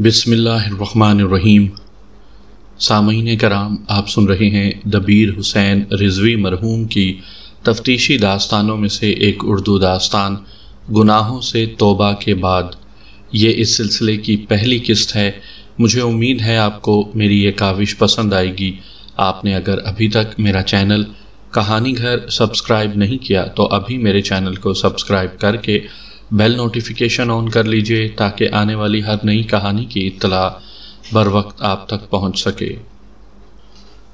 بسم اللہ الرحمن الرحیم۔ سامعین کرام، آپ سن رہے ہیں دبیر حسین رضوی مرحوم کی تفتیشی داستانوں میں سے ایک اردو داستان گناہوں سے توبہ کے بعد۔ یہ اس سلسلے کی پہلی قسط ہے۔ مجھے امید ہے آپ کو میری یہ کاوش پسند آئے گی۔ آپ نے اگر ابھی تک میرا چینل کہانی گھر سبسکرائب نہیں کیا تو ابھی میرے چینل کو سبسکرائب کر کے بیل نوٹیفیکیشن آن کر لیجئے تاکہ آنے والی ہر نئی کہانی کی اطلاع بر وقت آپ تک پہنچ سکے۔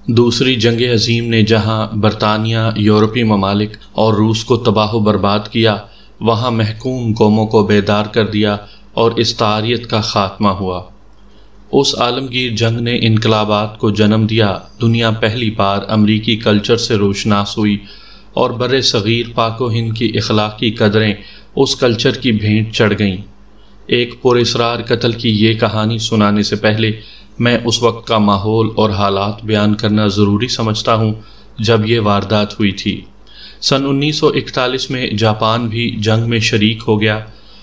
دوسری جنگ عظیم نے جہاں برطانیہ، یورپی ممالک اور روس کو تباہ و برباد کیا، وہاں محکوم قوموں کو بیدار کر دیا اور استعاریت کا خاتمہ ہوا۔ اس عالمگیر جنگ نے انقلابات کو جنم دیا۔ دنیا پہلی بار امریکی کلچر سے روشناس ہوئی اور بر صغیر پاک و ہند کی اخلاقی قدریں اس کلچر کی بھینٹ چڑھ گئیں۔ ایک پراسرار قتل کی یہ کہانی سنانے سے پہلے میں اس وقت کا ماحول اور حالات بیان کرنا ضروری سمجھتا ہوں جب یہ واردات ہوئی تھی۔ سن 1941 میں جاپان بھی جنگ میں شریک ہو گیا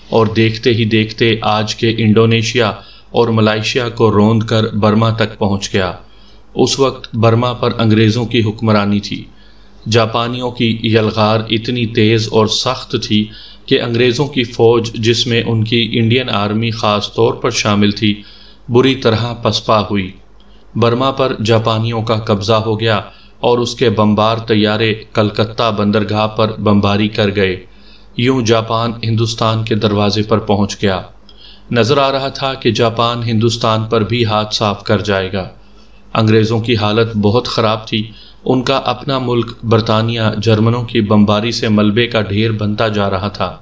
اور دیکھتے ہی دیکھتے آج کے انڈونیشیا اور ملائیشیا کو روند کر برما تک پہنچ گیا۔ اس وقت برما پر انگریزوں کی حکمرانی تھی۔ جاپانیوں کی یلغار اتنی تیز اور سخت تھی کہ انگریزوں کی فوج، جس میں ان کی انڈین آرمی خاص طور پر شامل تھی، بری طرح پسپا ہوئی۔ برما پر جاپانیوں کا قبضہ ہو گیا اور اس کے بمبار طیارے کلکتہ بندرگاہ پر بمباری کر گئے۔ یوں جاپان ہندوستان کے دروازے پر پہنچ گیا۔ نظر آ رہا تھا کہ جاپان ہندوستان پر بھی ہاتھ صاف کر جائے گا۔ انگریزوں کی حالت بہت خراب تھی۔ ان کا اپنا ملک برطانیہ جرمنوں کی بمباری سے ملبے کا ڈھیر بنتا جا رہا تھا۔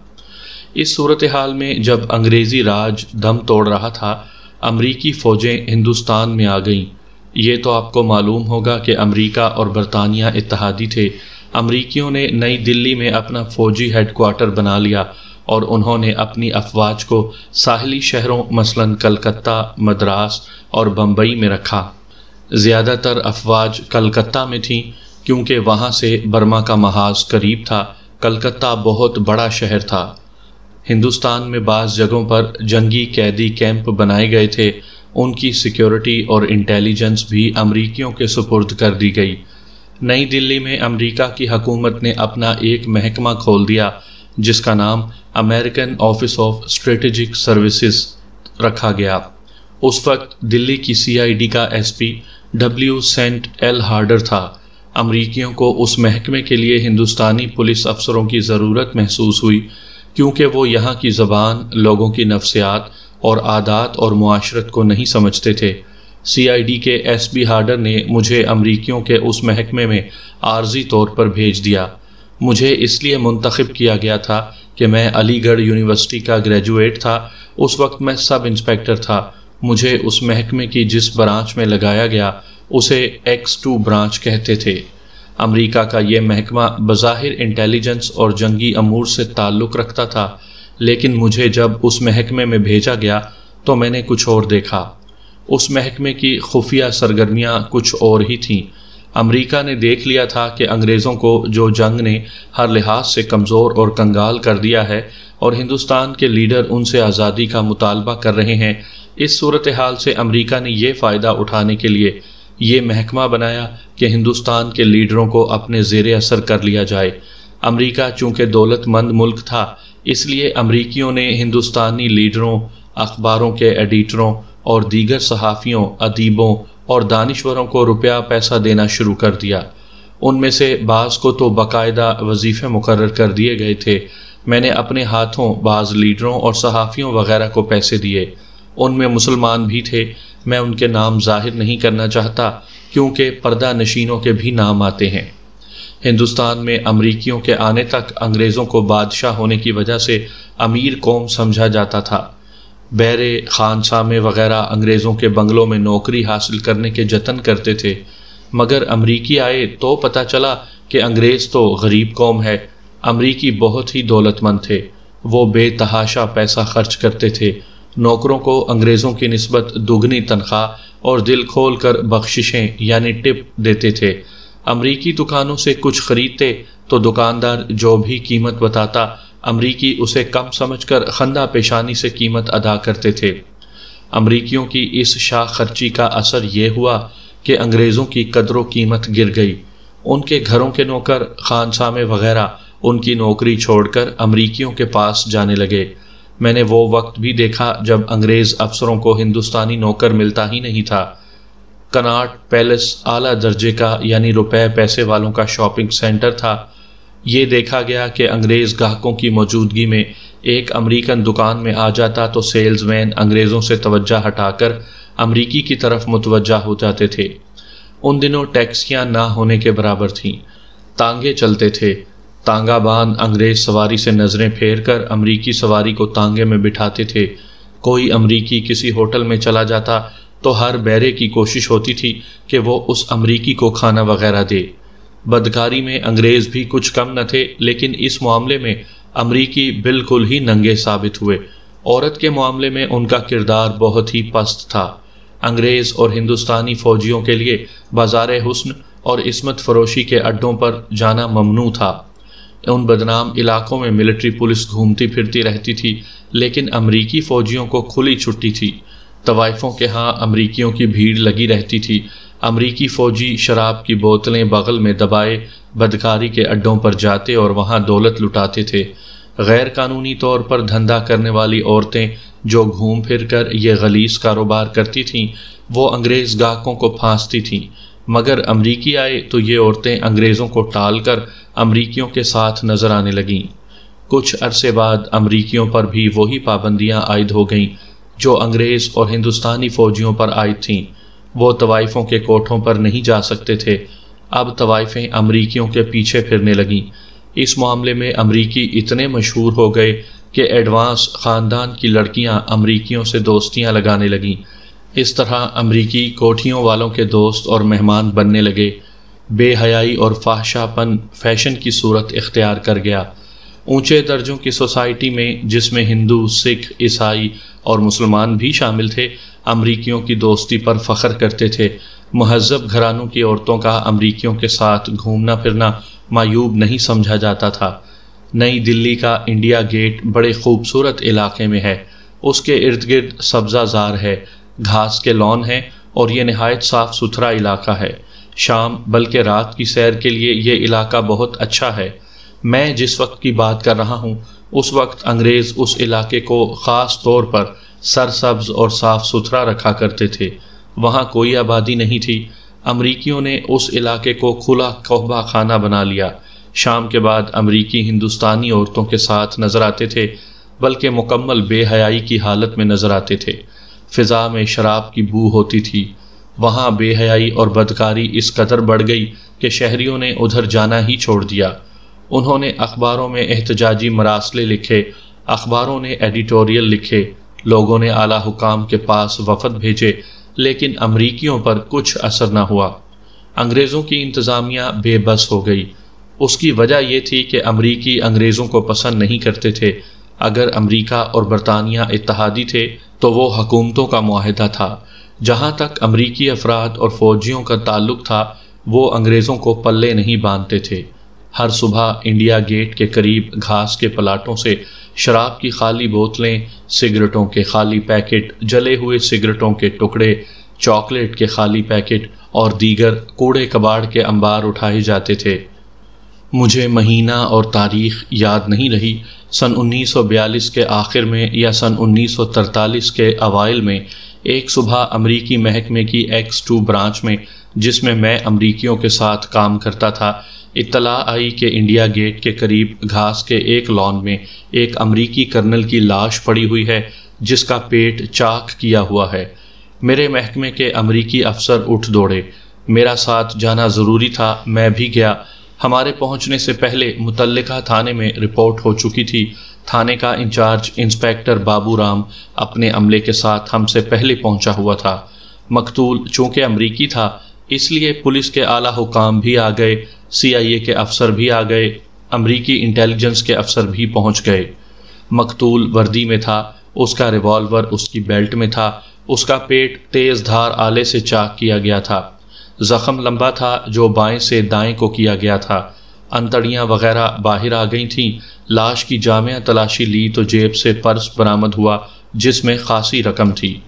اس صورتحال میں جب انگریزی راج دم توڑ رہا تھا، امریکی فوجیں ہندوستان میں آ گئیں۔ یہ تو آپ کو معلوم ہوگا کہ امریکہ اور برطانیہ اتحادی تھے۔ امریکیوں نے نئی دلی میں اپنا فوجی ہیڈ کوارٹر بنا لیا اور انہوں نے اپنی افواج کو ساحلی شہروں مثلاً کلکتہ، مدراس اور بمبئی میں رکھا۔ زیادہ تر افواج کلکتہ میں تھیں کیونکہ وہاں سے برما کا محاذ قریب تھا۔ کلکتہ بہت بڑا شہر تھا۔ ہندوستان میں بعض جگہوں پر جنگی قیدی کیمپ بنائے گئے تھے۔ ان کی سیکیورٹی اور انٹیلیجنس بھی امریکیوں کے سپرد کر دی گئی۔ نئی دلی میں امریکہ کی حکومت نے اپنا ایک محکمہ کھول دیا جس کا نام American office of strategic services رکھا گیا۔ اس وقت دلی کی CID کا SP W. Saint L Harder تھا۔ امریکیوں کو اس محکمے کے لیے ہندوستانی پولیس افسروں کی ضرورت محسوس ہوئی کیونکہ وہ یہاں کی زبان، لوگوں کی نفسیات اور عادات اور معاشرت کو نہیں سمجھتے تھے۔ CID کے SP ہارڈر نے مجھے امریکیوں کے اس محکمے میں عارضی طور پر بھیج دیا۔ مجھے اس لیے منتخب کیا گیا تھا کہ میں علی گڑھ یونیورسٹی کا گریجویٹ تھا۔ اس وقت میں سب انسپیکٹر تھا۔ مجھے اس محکمے کی جس برانچ میں لگایا گیا اسے X2 برانچ کہتے تھے۔ امریکہ کا یہ محکمہ بظاہر انٹیلیجنس اور جنگی امور سے تعلق رکھتا تھا، لیکن مجھے جب اس محکمے میں بھیجا گیا تو میں نے کچھ اور دیکھا۔ اس محکمے کی خفیہ سرگرمیاں کچھ اور ہی تھیں۔ امریکہ نے دیکھ لیا تھا کہ انگریزوں کو جو جنگ نے ہر لحاظ سے کمزور اور کنگال کر دیا ہے اور ہندوستان کے لیڈر ان سے آزادی کا مطالبہ کر رہے ہیں، اس صورتحال سے امریکہ نے یہ فائدہ اٹھانے کے لیے یہ محکمہ بنایا کہ ہندوستان کے لیڈروں کو اپنے زیر اثر کر لیا جائے۔ امریکہ چونکہ دولت مند ملک تھا، اس لیے امریکیوں نے ہندوستانی لیڈروں، اخباروں کے ایڈیٹروں اور دیگر صحافیوں، ادیبوں اور دانشوروں کو روپیہ پیسہ دینا شروع کر دیا۔ ان میں سے بعض کو تو باقاعدہ وظیفے مقرر کر دیے گئے تھے۔ میں نے اپنے ہاتھوں بعض لیڈروں اور صحافیوں وغیرہ کو پیسے دیے۔ ان میں مسلمان بھی تھے۔ میں ان کے نام ظاہر نہیں کرنا چاہتا کیونکہ پردہ نشینوں کے بھی نام آتے ہیں۔ ہندوستان میں امریکیوں کے آنے تک انگریزوں کو بادشاہ ہونے کی وجہ سے امیر قوم سمجھا جاتا تھا۔ بیرے، خانسامے وغیرہ انگریزوں کے بنگلوں میں نوکری حاصل کرنے کے جتن کرتے تھے، مگر امریکی آئے تو پتہ چلا کہ انگریز تو غریب قوم ہے۔ امریکی بہت ہی دولت مند تھے۔ وہ بے تحاشا پیسہ خرچ کرتے تھے۔ نوکروں کو انگریزوں کی نسبت دگنی تنخواہ اور دل کھول کر بخششیں یعنی ٹپ دیتے تھے۔ امریکی دکانوں سے کچھ خریدتے تو دکاندار جو بھی قیمت بتاتا، امریکی اسے کم سمجھ کر خندہ پیشانی سے قیمت ادا کرتے تھے۔ امریکیوں کی اس شاہ خرچی کا اثر یہ ہوا کہ انگریزوں کی قدر و قیمت گر گئی۔ ان کے گھروں کے نوکر، خانسامے وغیرہ ان کی نوکری چھوڑ کر امریکیوں کے پاس جانے لگے۔ میں نے وہ وقت بھی دیکھا جب انگریز افسروں کو ہندوستانی نوکر ملتا ہی نہیں تھا۔ کناٹ پیلس اعلیٰ درجے کا یعنی روپے پیسے والوں کا شاپنگ سینٹر تھا۔ یہ دیکھا گیا کہ انگریز گاہکوں کی موجودگی میں ایک امریکن دکان میں آ جاتا تو سیلز مین انگریزوں سے توجہ ہٹا کر امریکی کی طرف متوجہ ہو جاتے تھے۔ ان دنوں ٹیکسیاں نہ ہونے کے برابر تھیں، تانگے چلتے تھے۔ تانگا بان انگریز سواری سے نظریں پھیر کر امریکی سواری کو تانگے میں بٹھاتے تھے۔ کوئی امریکی کسی ہوٹل میں چلا جاتا تو ہر بیرے کی کوشش ہوتی تھی کہ وہ اس امریکی کو کھانا وغیرہ دے۔ بدکاری میں انگریز بھی کچھ کم نہ تھے، لیکن اس معاملے میں امریکی بالکل ہی ننگے ثابت ہوئے۔ عورت کے معاملے میں ان کا کردار بہت ہی پست تھا۔ انگریز اور ہندوستانی فوجیوں کے لیے بازار حسن اور عصمت فروشی کے اڈوں پر جانا ممنوع تھا۔ ان بدنام علاقوں میں ملٹری پولیس گھومتی پھرتی رہتی تھی، لیکن امریکی فوجیوں کو کھلی چھٹی تھی۔ طوائفوں کے ہاں امریکیوں کی بھیڑ لگی رہتی تھی۔ امریکی فوجی شراب کی بوتلیں بغل میں دبائے بدکاری کے اڈوں پر جاتے اور وہاں دولت لٹاتے تھے۔ غیر قانونی طور پر دھندا کرنے والی عورتیں جو گھوم پھر کر یہ غلیظ کاروبار کرتی تھیں، وہ انگریز گاہکوں کو پھانستی تھیں، مگر امریکی آئے تو یہ عورتیں انگریزوں کو ٹال کر امریکیوں کے ساتھ نظر آنے لگیں۔ کچھ عرصے بعد امریکیوں پر بھی وہی پابندیاں عائد ہو گئیں جو انگریز اور ہندوستانی فوجیوں پر عائد تھیں۔ وہ طوائفوں کے کوٹھوں پر نہیں جا سکتے تھے۔ اب طوائفیں امریکیوں کے پیچھے پھرنے لگیں۔ اس معاملے میں امریکی اتنے مشہور ہو گئے کہ ایڈوانس خاندان کی لڑکیاں امریکیوں سے دوستیاں لگانے لگیں۔ اس طرح امریکی کوٹھیوں والوں کے دوست اور مہمان بننے لگے۔ بے حیائی اور فحشا پن فیشن کی صورت اختیار کر گیا۔ اونچے درجوں کی سوسائٹی میں، جس میں ہندو، سکھ، عیسائی اور مسلمان بھی شامل تھے، امریکیوں کی دوستی پر فخر کرتے تھے۔ مہذب گھرانوں کی عورتوں کا امریکیوں کے ساتھ گھومنا پھرنا معیوب نہیں سمجھا جاتا تھا۔ نئی دلی کا انڈیا گیٹ بڑے خوبصورت علاقے میں ہے۔ اس کے ارد گرد سبزہ زار ہے، گھاس کے لان ہیں اور یہ نہایت صاف ستھرا علاقہ ہے۔ شام بلکہ رات کی سیر کے لیے یہ علاقہ بہت اچھا ہے۔ میں جس وقت کی بات کر رہا ہوں اس وقت انگریز اس علاقے کو خاص طور پر سرسبز اور صاف ستھرا رکھا کرتے تھے۔ وہاں کوئی آبادی نہیں تھی۔ امریکیوں نے اس علاقے کو کھلا قحبہ خانہ بنا لیا۔ شام کے بعد امریکی ہندوستانی عورتوں کے ساتھ نظر آتے تھے، بلکہ مکمل بے حیائی کی حالت میں نظر آتے تھے۔ فضا میں شراب کی بو ہوتی تھی۔ وہاں بے حیائی اور بدکاری اس قدر بڑھ گئی کہ شہریوں نے ادھر جانا ہی چھوڑ دیا۔ انہوں نے اخباروں میں احتجاجی مراسلے لکھے، اخباروں نے ایڈیٹوریل لکھے، لوگوں نے اعلیٰ حکام کے پاس وفد بھیجے، لیکن امریکیوں پر کچھ اثر نہ ہوا۔ انگریزوں کی انتظامیہ بے بس ہو گئی۔ اس کی وجہ یہ تھی کہ امریکی انگریزوں کو پسند نہیں کرتے تھے۔ اگر امریکہ اور برطانیہ اتحادی تھے تو وہ حکومتوں کا معاہدہ تھا۔ جہاں تک امریکی افراد اور فوجیوں کا تعلق تھا، وہ انگریزوں کو پلے نہیں باندھتے تھے۔ ہر صبح انڈیا گیٹ کے قریب گھاس کے پلاٹوں سے شراب کی خالی بوتلیں، سگریٹوں کے خالی پیکٹ، جلے ہوئے سگریٹوں کے ٹکڑے، چاکلیٹ کے خالی پیکٹ اور دیگر کوڑے کباڑ کے انبار اٹھائے جاتے تھے۔ مجھے مہینہ اور تاریخ یاد نہیں رہی۔ سن 1942 کے آخر میں یا سن 1943 کے اوائل میں ایک صبح امریکی محکمے کی X2 برانچ میں، جس میں میں امریکیوں کے ساتھ کام کرتا تھا، اطلاع آئی کہ انڈیا گیٹ کے قریب گھاس کے ایک لان میں ایک امریکی کرنل کی لاش پڑی ہوئی ہے جس کا پیٹ چاک کیا ہوا ہے۔ میرے محکمے کے امریکی افسر اٹھ دوڑے۔ میرا ساتھ جانا ضروری تھا، میں بھی گیا۔ ہمارے پہنچنے سے پہلے متعلقہ تھانے میں رپورٹ ہو چکی تھی۔ تھانے کا انچارج انسپیکٹر بابو رام اپنے عملے کے ساتھ ہم سے پہلے پہنچا ہوا تھا۔ مقتول چونکہ امریکی تھا، اس لیے پولیس کے اعلیٰ حکام بھی آ گئے، CIA کے افسر بھی آ گئے، امریکی انٹیلیجنس کے افسر بھی پہنچ گئے۔ مقتول وردی میں تھا، اس کا ریوالور اس کی بیلٹ میں تھا، اس کا پیٹ تیز دھار آلے سے چاک کیا گیا تھا۔ زخم لمبا تھا جو بائیں سے دائیں کو کیا گیا تھا۔ انتڑیاں وغیرہ باہر آ گئی تھیں۔ لاش کی جامع تلاشی لی تو جیب سے پرس برآمد ہوا جس میں خاصی رقم تھی۔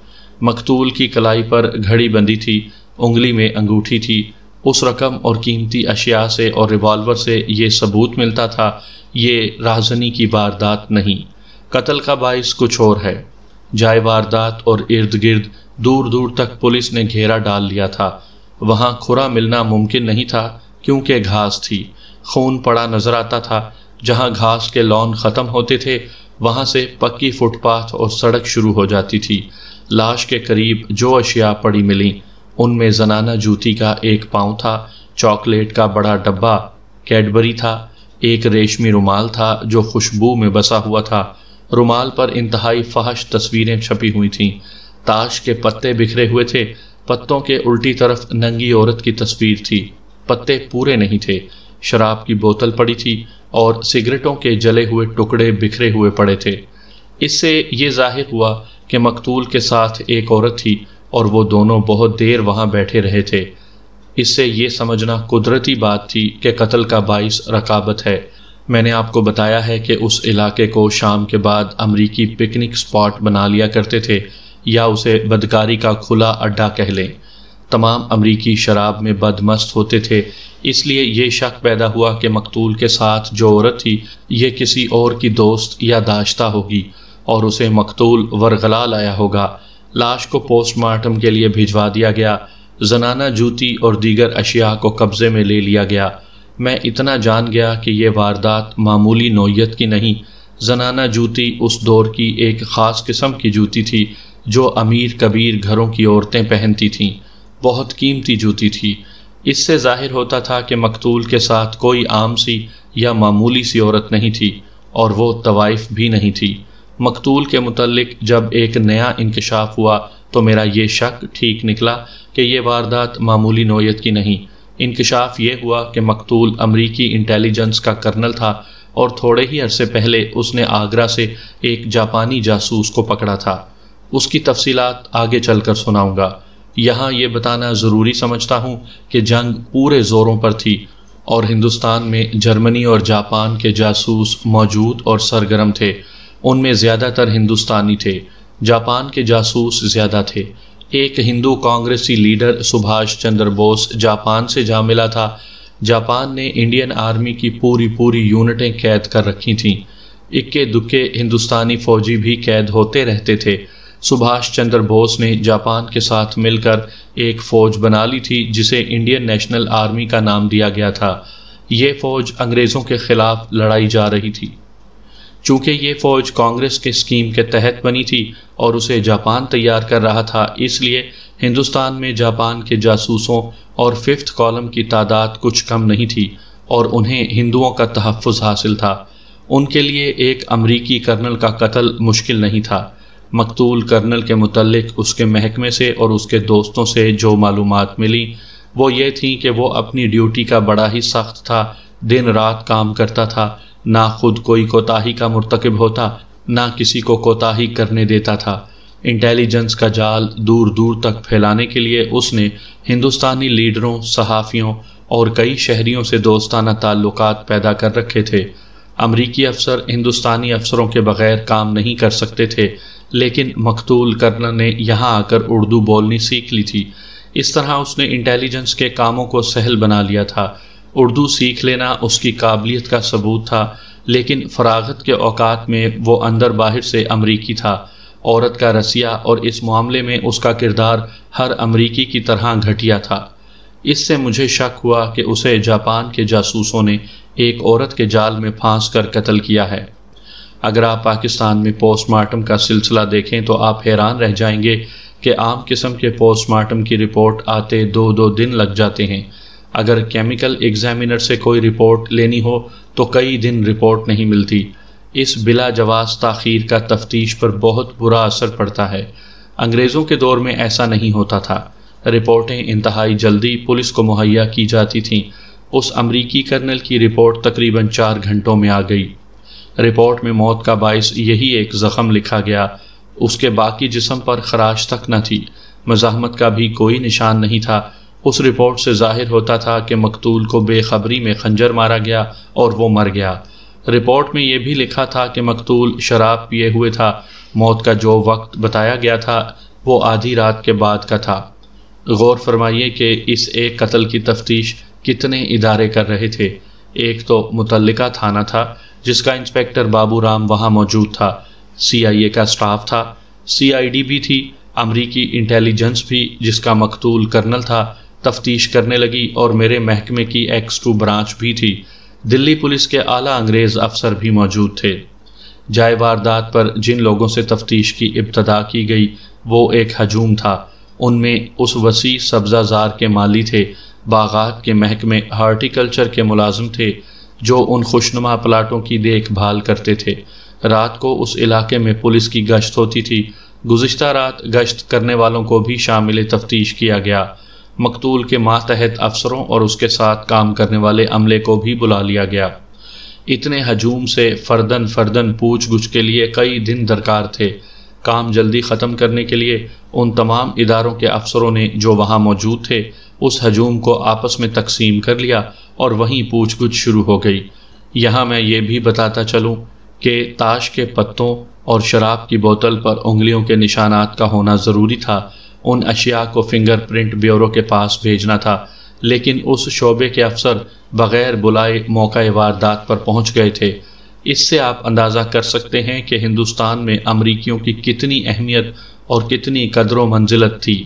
مقتول کی کلائی پر گھڑی بندھی تھی، انگلی میں انگوٹھی تھی۔ اس رقم اور قیمتی اشیاء سے اور ریوالور سے یہ ثبوت ملتا تھا یہ رازنی کی واردات نہیں، قتل کا باعث کچھ اور ہے۔ جائے واردات اور ارد گرد دور دور تک پولیس نے گھیرا ڈال لیا تھا۔ وہاں کھرا ملنا ممکن نہیں تھا کیونکہ گھاس تھی، خون پڑا نظر آتا تھا۔ جہاں گھاس کے لون ختم ہوتے تھے وہاں سے پکی فٹ پاتھ اور سڑک شروع ہو جاتی تھی۔ لاش کے قریب جو اشیاء پڑی ملیں ان میں زنانہ جوتی کا ایک پاؤں تھا، چاکلیٹ کا بڑا ڈبہ کیڈبری تھا، ایک ریشمی رومال تھا جو خوشبو میں بسا ہوا تھا۔ رومال پر انتہائی فحش تصویریں چھپی ہوئی تھیں۔ تاش کے پتے بکھرے ہوئے تھے، پتوں کے الٹی طرف ننگی عورت کی تصویر تھی، پتے پورے نہیں تھے۔ شراب کی بوتل پڑی تھی اور سگریٹوں کے جلے ہوئے ٹکڑے بکھرے ہوئے پڑے تھے۔ اس سے یہ ظاہر ہوا کہ مقتول کے ساتھ ایک عورت تھی اور وہ دونوں بہت دیر وہاں بیٹھے رہے تھے۔ اس سے یہ سمجھنا قدرتی بات تھی کہ قتل کا باعث رقابت ہے۔ میں نے آپ کو بتایا ہے کہ اس علاقے کو شام کے بعد امریکی پکنک سپاٹ بنا لیا کرتے تھے، یا اسے بدکاری کا کھلا اڈا کہہ لیں۔ تمام امریکی شراب میں بدمست ہوتے تھے، اس لیے یہ شک پیدا ہوا کہ مقتول کے ساتھ جو عورت تھی یہ کسی اور کی دوست یا داشتہ ہوگی اور اسے مقتول ورغلا لایا ہوگا۔ لاش کو پوسٹ مارٹم کے لیے بھجوا دیا گیا۔ زنانہ جوتی اور دیگر اشیاء کو قبضے میں لے لیا گیا۔ میں اتنا جان گیا کہ یہ واردات معمولی نوعیت کی نہیں۔ زنانہ جوتی اس دور کی ایک خاص قسم کی جوتی تھی جو امیر کبیر گھروں کی عورتیں پہنتی تھیں، بہت قیمتی جوتی تھی۔ اس سے ظاہر ہوتا تھا کہ مقتول کے ساتھ کوئی عام سی یا معمولی سی عورت نہیں تھی، اور وہ طوائف بھی نہیں تھی۔ مقتول کے متعلق جب ایک نیا انکشاف ہوا تو میرا یہ شک ٹھیک نکلا کہ یہ واردات معمولی نوعیت کی نہیں۔ انکشاف یہ ہوا کہ مقتول امریکی انٹیلیجنس کا کرنل تھا اور تھوڑے ہی عرصے پہلے اس نے آگرہ سے ایک جاپانی جاسوس کو پکڑا تھا۔ اس کی تفصیلات آگے چل کر سناؤں گا۔ یہاں یہ بتانا ضروری سمجھتا ہوں کہ جنگ پورے زوروں پر تھی اور ہندوستان میں جرمنی اور جاپان کے جاسوس موجود اور سرگرم تھے۔ ان میں زیادہ تر ہندوستانی تھے، جاپان کے جاسوس زیادہ تھے۔ ایک ہندو کانگریسی لیڈر سبھاش چندر بوس جاپان سے جا ملا تھا۔ جاپان نے انڈین آرمی کی پوری یونٹیں قید کر رکھی تھیں۔ اکے دکے ہندوستانی فوجی بھی قید ہوتے رہتے تھے۔ سبھاش چندر بوس نے جاپان کے ساتھ مل کر ایک فوج بنا لی تھی جسے انڈین نیشنل آرمی کا نام دیا گیا تھا۔ یہ فوج انگریزوں کے خلاف لڑائی جا رہی تھی۔ چونکہ یہ فوج کانگریس کے اسکیم کے تحت بنی تھی اور اسے جاپان تیار کر رہا تھا، اس لیے ہندوستان میں جاپان کے جاسوسوں اور ففتھ کالم کی تعداد کچھ کم نہیں تھی اور انہیں ہندوؤں کا تحفظ حاصل تھا۔ ان کے لیے ایک امریکی کرنل کا قتل مشکل نہیں تھا۔ مقتول کرنل کے متعلق اس کے محکمے سے اور اس کے دوستوں سے جو معلومات ملی وہ یہ تھیں کہ وہ اپنی ڈیوٹی کا بڑا ہی سخت تھا، دن رات کام کرتا تھا، نہ خود کوئی کوتاہی کا مرتکب ہوتا، نہ کسی کو کوتاہی کرنے دیتا تھا۔ انٹیلیجنس کا جال دور دور تک پھیلانے کے لیے اس نے ہندوستانی لیڈروں، صحافیوں اور کئی شہریوں سے دوستانہ تعلقات پیدا کر رکھے تھے۔ امریکی افسر ہندوستانی افسروں کے بغیر کام نہیں کر سکتے تھے، لیکن مقتول کرنل نے یہاں آ کر اردو بولنی سیکھ لی تھی۔ اس طرح اس نے انٹیلیجنس کے کاموں کو سہل بنا لیا تھا۔ اردو سیکھ لینا اس کی قابلیت کا ثبوت تھا، لیکن فراغت کے اوقات میں وہ اندر باہر سے امریکی تھا۔ عورت کا رسیہ اور اس معاملے میں اس کا کردار ہر امریکی کی طرح گھٹیا تھا۔ اس سے مجھے شک ہوا کہ اسے جاپان کے جاسوسوں نے ایک عورت کے جال میں پھانس کر قتل کیا ہے۔ اگر آپ پاکستان میں پوسٹ مارٹم کا سلسلہ دیکھیں تو آپ حیران رہ جائیں گے کہ عام قسم کے پوسٹ مارٹم کی رپورٹ آتے 2 دن لگ جاتے ہیں۔ اگر کیمیکل ایگزامینر سے کوئی رپورٹ لینی ہو تو کئی دن رپورٹ نہیں ملتی۔ اس بلا جواز تاخیر کا تفتیش پر بہت برا اثر پڑتا ہے۔ انگریزوں کے دور میں ایسا نہیں ہوتا تھا۔ رپورٹیں انتہائی جلدی پولیس کو مہیا کی جاتی تھیں۔ اس امریکی کرنل کی رپورٹ تقریباً 4 گھنٹوں میں آ گئی۔ رپورٹ میں موت کا باعث یہی ایک زخم لکھا گیا۔ اس کے باقی جسم پر خراش تک نہ تھی، مزاحمت کا بھی کوئی نشان نہیں تھا۔ اس رپورٹ سے ظاہر ہوتا تھا کہ مقتول کو بے خبری میں خنجر مارا گیا اور وہ مر گیا۔ رپورٹ میں یہ بھی لکھا تھا کہ مقتول شراب پیے ہوئے تھا۔ موت کا جو وقت بتایا گیا تھا وہ آدھی رات کے بعد کا تھا۔ غور فرمائیے کہ اس ایک قتل کی تفتیش کتنے ادارے کر رہے تھے۔ ایک تو متعلقہ تھانہ تھا جس کا انسپیکٹر بابو رام وہاں موجود تھا، CIA کا سٹاف تھا، CID بھی تھی، امریکی انٹیلیجنس بھی جس کا مقتول کرنل تھا تفتیش کرنے لگی، اور میرے محکمے کی X2 برانچ بھی تھی۔ دلی پولیس کے اعلیٰ انگریز افسر بھی موجود تھے۔ جائے واردات پر جن لوگوں سے تفتیش کی ابتدا کی گئی وہ ایک ہجوم تھا۔ ان میں اس وسیع سبزہ زار کے مالی تھے، باغات کے محکمے ہارٹیکلچر کے ملازم تھے جو ان خوشنما پلاٹوں کی دیکھ بھال کرتے تھے۔ رات کو اس علاقے میں پولیس کی گشت ہوتی تھی۔ گزشتہ رات گشت کرنے والوں کو بھی شامل تفتیش کیا گیا۔ مقتول کے ماتحت افسروں اور اس کے ساتھ کام کرنے والے عملے کو بھی بلا لیا گیا۔ اتنے ہجوم سے فردن پوچھ گچھ کے لیے کئی دن درکار تھے۔ کام جلدی ختم کرنے کے لیے ان تمام اداروں کے افسروں نے جو وہاں موجود تھے اس ہجوم کو آپس میں تقسیم کر لیا اور وہیں پوچھ گچھ شروع ہو گئی۔ یہاں میں یہ بھی بتاتا چلوں کہ تاش کے پتوں اور شراب کی بوتل پر انگلیوں کے نشانات کا ہونا ضروری تھا۔ ان اشیاء کو فنگر پرنٹ بیورو کے پاس بھیجنا تھا، لیکن اس شعبے کے افسر بغیر بلائے موقع واردات پر پہنچ گئے تھے۔ اس سے آپ اندازہ کر سکتے ہیں کہ ہندوستان میں امریکیوں کی کتنی اہمیت اور کتنی قدر و منزلت تھی۔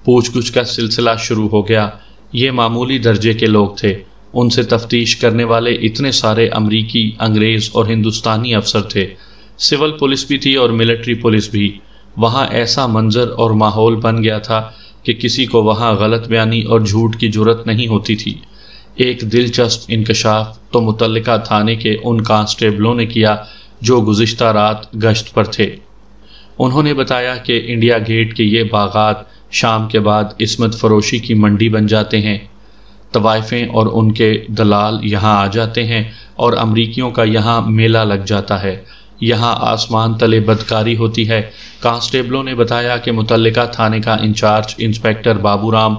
پوچھ گچھ کا سلسلہ شروع ہو گیا۔ یہ معمولی درجے کے لوگ تھے، ان سے تفتیش کرنے والے اتنے سارے امریکی، انگریز اور ہندوستانی افسر تھے۔ سول پولیس بھی تھی اور ملٹری پولیس بھی۔ وہاں ایسا منظر اور ماحول بن گیا تھا کہ کسی کو وہاں غلط بیانی اور جھوٹ کی جرت نہیں ہوتی تھی۔ ایک دلچسپ انکشاف تو متعلقہ تھانے کے ان کانسٹیبلوں نے کیا جو گزشتہ رات گشت پر تھے۔ انہوں نے بتایا کہ انڈیا گیٹ کے یہ باغات شام کے بعد عصمت فروشی کی منڈی بن جاتے ہیں۔ طوائفیں اور ان کے دلال یہاں آ جاتے ہیں اور امریکیوں کا یہاں میلہ لگ جاتا ہے۔ یہاں آسمان تلے بدکاری ہوتی ہے۔ کانسٹیبلوں نے بتایا کہ متعلقہ تھانے کا انچارج انسپیکٹر بابو رام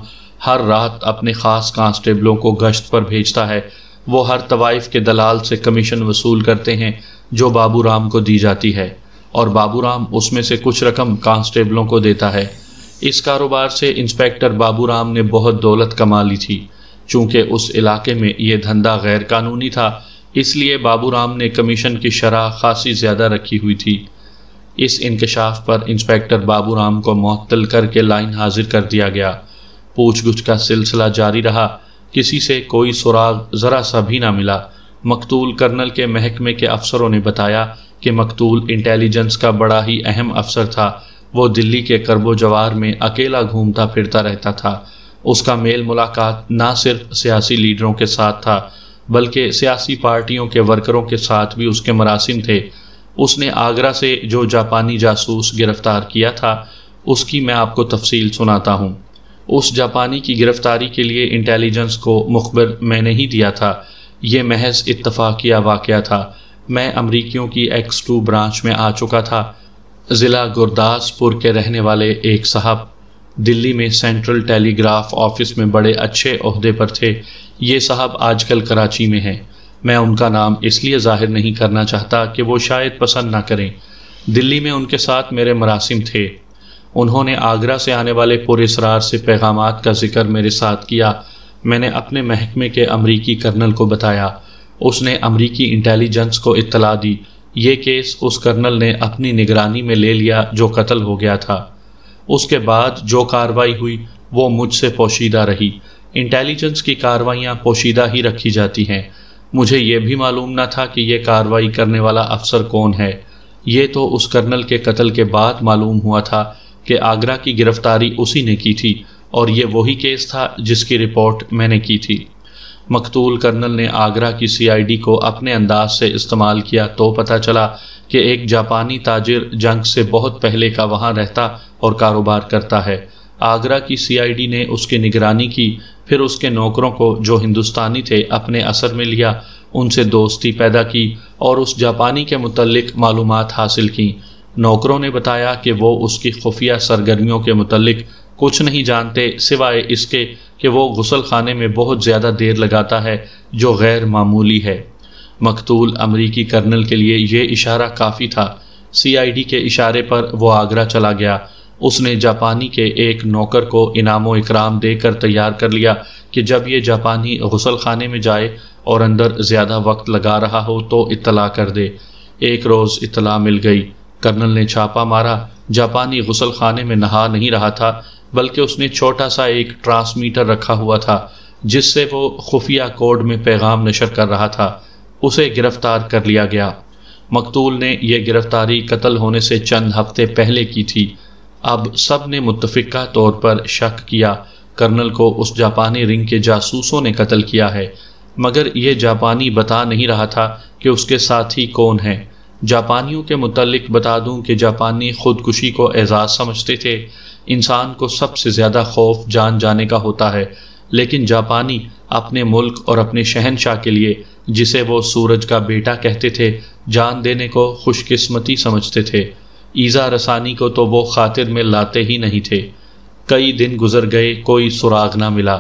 ہر رات اپنے خاص کانسٹیبلوں کو گشت پر بھیجتا ہے۔ وہ ہر طوائف کے دلال سے کمیشن وصول کرتے ہیں جو بابو رام کو دی جاتی ہے، اور بابو رام اس میں سے کچھ رقم کانسٹیبلوں کو دیتا ہے۔ اس کاروبار سے انسپیکٹر بابو رام نے بہت دولت کما لی تھی۔ چونکہ اس علاقے میں یہ دھندا غیر قانونی تھا، اس لیے بابو رام نے کمیشن کی شرح خاصی زیادہ رکھی ہوئی تھی۔ اس انکشاف پر انسپیکٹر بابو رام کو معطل کر کے لائن حاضر کر دیا گیا۔ پوچھ گچھ کا سلسلہ جاری رہا۔ کسی سے کوئی سراغ ذرا سا بھی نہ ملا۔ مقتول کرنل کے محکمے کے افسروں نے بتایا کہ مقتول انٹیلیجنس کا بڑا ہی اہم افسر تھا۔ وہ دلی کے کرب و جوار میں اکیلا گھومتا پھرتا رہتا تھا۔ اس کا میل ملاقات نہ صرف سیاسی لیڈروں کے ساتھ تھا بلکہ سیاسی پارٹیوں کے ورکروں کے ساتھ بھی اس کے مراسم تھے۔ اس نے آگرہ سے جو جاپانی جاسوس گرفتار کیا تھا اس کی میں آپ کو تفصیل سناتا ہوں۔ اس جاپانی کی گرفتاری کے لیے انٹیلیجنس کو مخبر میں نے ہی دیا تھا۔ یہ محض اتفاقیہ واقعہ تھا۔ میں امریکیوں کی X2 برانچ میں آ چکا تھا۔ ضلع گرداسپور کے رہنے والے ایک صاحب دلی میں سینٹرل ٹیلی گراف آفس میں بڑے اچھے عہدے پر تھے۔ یہ صاحب آج کل کراچی میں ہیں۔ میں ان کا نام اس لیے ظاہر نہیں کرنا چاہتا کہ وہ شاید پسند نہ کریں۔ دلی میں ان کے ساتھ میرے مراسم تھے۔ انہوں نے آگرہ سے آنے والے پراسرار سے پیغامات کا ذکر میرے ساتھ کیا۔ میں نے اپنے محکمے کے امریکی کرنل کو بتایا۔ اس نے امریکی انٹیلیجنس کو اطلاع دی۔ یہ کیس اس کرنل نے اپنی نگرانی میں لے لیا جو قتل ہو گیا تھا۔ اس کے بعد جو کارروائی ہوئی وہ مجھ سے پوشیدہ رہی۔ انٹیلیجنس کی کارروائیاں پوشیدہ ہی رکھی جاتی ہیں۔ مجھے یہ بھی معلوم نہ تھا کہ یہ کارروائی کرنے والا افسر کون ہے۔ یہ تو اس کرنل کے قتل کے بعد معلوم ہوا تھا کہ آگرہ کی گرفتاری اسی نے کی تھی، اور یہ وہی کیس تھا جس کی رپورٹ میں نے کی تھی۔ مقتول کرنل نے آگرہ کی CID کو اپنے انداز سے استعمال کیا تو پتہ چلا کہ ایک جاپانی تاجر جنگ سے بہت پہلے کا وہاں رہتا اور کاروبار کرتا ہے۔ آگرہ کی CID نے اس کی نگرانی کی، پھر اس کے نوکروں کو جو ہندوستانی تھے اپنے اثر میں لیا، ان سے دوستی پیدا کی اور اس جاپانی کے متعلق معلومات حاصل کیں۔ نوکروں نے بتایا کہ وہ اس کی خفیہ سرگرمیوں کے متعلق کچھ نہیں جانتے سوائے اس کے کہ وہ غسل خانے میں بہت زیادہ دیر لگاتا ہے، جو غیر معمولی ہے۔ مقتول امریکی کرنل کے لیے یہ اشارہ کافی تھا۔ CID کے اشارے پر وہ آگرہ چلا گیا۔ اس نے جاپانی کے ایک نوکر کو انعام و اکرام دے کر تیار کر لیا کہ جب یہ جاپانی غسل خانے میں جائے اور اندر زیادہ وقت لگا رہا ہو تو اطلاع کر دے۔ ایک روز اطلاع مل گئی۔ کرنل نے چھاپا مارا۔ جاپانی غسل خانے میں نہا نہیں رہا تھا، بلکہ اس نے چھوٹا سا ایک ٹرانسمیٹر رکھا ہوا تھا جس سے وہ خفیہ کوڈ میں پیغام نشر کر رہا تھا۔ اسے گرفتار کر لیا گیا۔ مقتول نے یہ گرفتاری قتل ہونے سے چند ہفتے پہلے کی تھی۔ اب سب نے متفقہ طور پر شک کیا کرنل کو اس جاپانی رنگ کے جاسوسوں نے قتل کیا ہے، مگر یہ جاپانی بتا نہیں رہا تھا کہ اس کے ساتھی کون ہیں۔ جاپانیوں کے متعلق بتا دوں کہ جاپانی خودکشی کو اعزاز سمجھتے تھے۔ انسان کو سب سے زیادہ خوف جان جانے کا ہوتا ہے، لیکن جاپانی اپنے ملک اور اپنے شہنشاہ کے لیے، جسے وہ سورج کا بیٹا کہتے تھے، جان دینے کو خوش قسمتی سمجھتے تھے۔ ایذا رسانی کو تو وہ خاطر میں لاتے ہی نہیں تھے۔ کئی دن گزر گئے، کوئی سراغ نہ ملا۔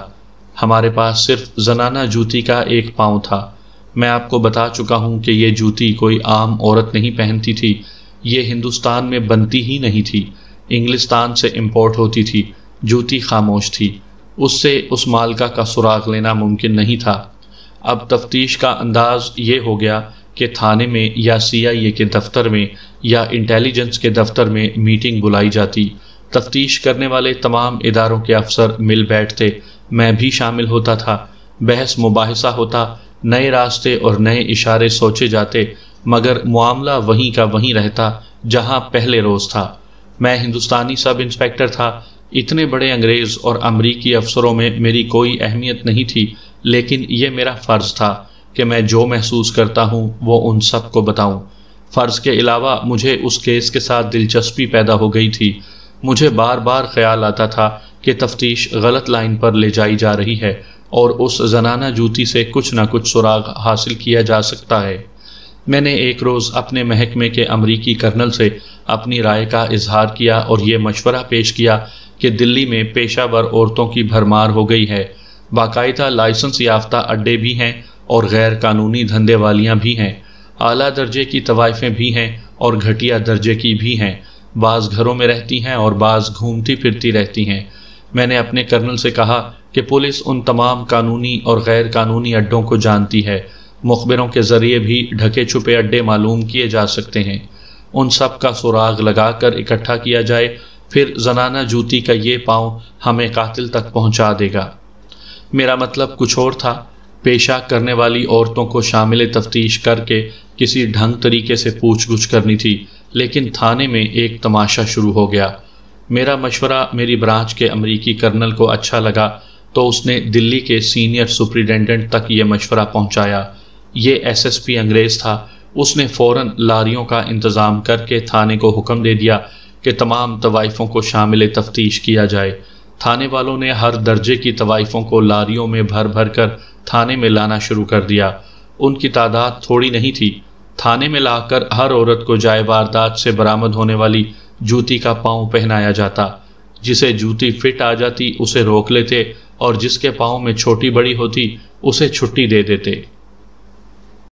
ہمارے پاس صرف زنانہ جوتی کا ایک پاؤں تھا۔ میں آپ کو بتا چکا ہوں کہ یہ جوتی کوئی عام عورت نہیں پہنتی تھی، یہ ہندوستان میں بنتی ہی نہیں تھی، انگلستان سے امپورٹ ہوتی تھی۔ جوتی خاموش تھی، اس سے اس مالکہ کا سراغ لینا ممکن نہیں تھا۔ اب تفتیش کا انداز یہ ہو گیا کہ تھانے میں یا CIA کے دفتر میں یا انٹیلیجنس کے دفتر میں میٹنگ بلائی جاتی۔ تفتیش کرنے والے تمام اداروں کے افسر مل بیٹھتے، میں بھی شامل ہوتا تھا۔ بحث مباحثہ ہوتا، نئے راستے اور نئے اشارے سوچے جاتے، مگر معاملہ وہیں کا وہیں رہتا جہاں پہلے روز تھا۔ میں ہندوستانی سب انسپیکٹر تھا۔ اتنے بڑے انگریز اور امریکی افسروں میں میری کوئی اہمیت نہیں تھی، لیکن یہ میرا فرض تھا کہ میں جو محسوس کرتا ہوں وہ ان سب کو بتاؤں۔ فرض کے علاوہ مجھے اس کیس کے ساتھ دلچسپی پیدا ہو گئی تھی۔ مجھے بار بار خیال آتا تھا کہ تفتیش غلط لائن پر لے جائی جا رہی ہے اور اس زنانہ جوتی سے کچھ نہ کچھ سراغ حاصل کیا جا سکتا ہے۔ میں نے ایک روز اپنے محکمے کے امریکی کرنل سے اپنی رائے کا اظہار کیا اور یہ مشورہ پیش کیا کہ دلی میں پیشہ ور عورتوں کی بھرمار ہو گئی ہے۔ باقاعدہ لائسنس یافتہ اڈے بھی ہیں اور غیر قانونی دھندے والیاں بھی ہیں۔ اعلیٰ درجے کی طوائفیں بھی ہیں اور گھٹیا درجے کی بھی ہیں۔ بعض گھروں میں رہتی ہیں اور بعض گھومتی پھرتی رہتی ہیں۔ میں نے اپنے کرنل سے کہا کہ پولیس ان تمام قانونی اور غیر قانونی اڈوں کو جانتی ہے۔ مخبروں کے ذریعے بھی ڈھکے چھپے اڈے معلوم کیے جا سکتے ہیں۔ ان سب کا سراغ لگا کر اکٹھا کیا جائے، پھر زنانہ جوتی کا یہ پاؤں ہمیں قاتل تک پہنچا دے گا۔ میرا مطلب کچھ اور تھا۔ پیشہ کرنے والی عورتوں کو شامل تفتیش کر کے کسی ڈھنگ طریقے سے پوچھ گچھ کرنی تھی، لیکن تھانے میں ایک تماشا شروع ہو گیا۔ میرا مشورہ میری برانچ کے امریکی کرنل کو اچھا لگا تو اس نے دلی کے سینئر سپرنٹینڈنٹ تک یہ مشورہ پہنچایا۔ یہ SSP انگریز تھا۔ اس نے فوراً لاریوں کا انتظام کر کے تھانے کو حکم دے دیا کہ تمام طوائفوں کو شامل تفتیش کیا جائے۔ تھانے والوں نے ہر درجے کی طوائفوں کو لاریوں میں بھر بھر کر تھانے میں لانا شروع کر دیا۔ ان کی تعداد تھوڑی نہیں تھی۔ تھانے میں لا کر ہر عورت کو جائے واردات سے برآمد ہونے والی جوتی کا پاؤں پہنایا جاتا۔ جسے جوتی فٹ آ جاتی اسے روک لیتے اور جس کے پاؤں میں چھوٹی بڑی ہوتی اسے چھٹی دے دیتے۔